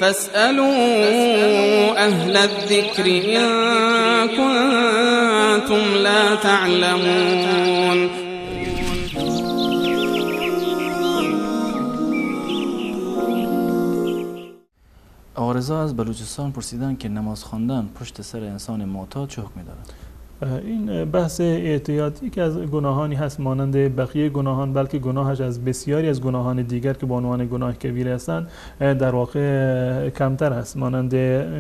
فاسألوا أهل الذكر إن كنتم لا تعلمون. آقا رضا از بلوچستان پرسیدن که نماز خواندن پشت سر انسان معتاد چه حکمی دارد؟ این بحث اعتیاد یکی از گناهانی هست مانند بقیه گناهان، بلکه گناهش از بسیاری از گناهان دیگر که به عنوان گناه کبیره هستند در واقع کمتر است، مانند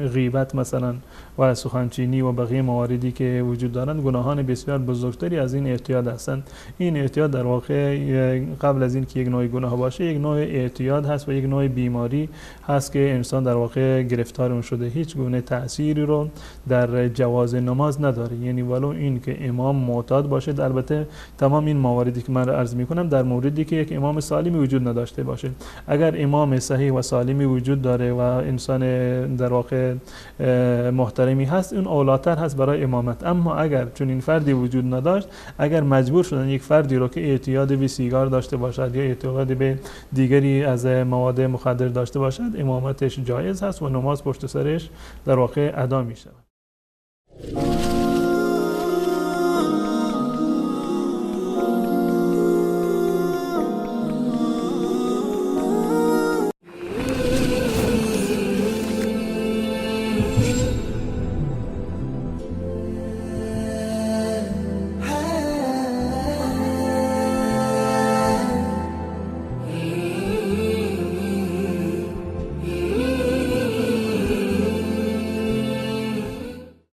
غیبت مثلا و سخنچینی و بقیه مواردی که وجود دارند. گناهان بسیار بزرگتری از این اعتیاد هستند. این اعتیاد در واقع قبل از این که یک نوع گناه باشه، یک نوع اعتیاد هست و یک نوع بیماری هست که انسان در واقع گرفتار اون شده، هیچ گونه تأثیری رو در جواز نماز نداره. یعنی ولو این که امام معتاد باشد، البته تمام این مواردی که من عرض میکنم در موردی که یک امام سالمی وجود نداشته باشه. اگر امام صحیح و سالمی وجود داره و انسان در واقع محترمی هست، اون اولاتر هست برای امامت. اما اگر چون این فردی وجود نداشت، اگر مجبور شدن یک فردی رو که اعتیاد به سیگار داشته باشد یا اعتیاد به دیگری از مواد مخدر داشته باشد، امامتش جایز هست و نماز پشت سرش در واقع ادا می شود.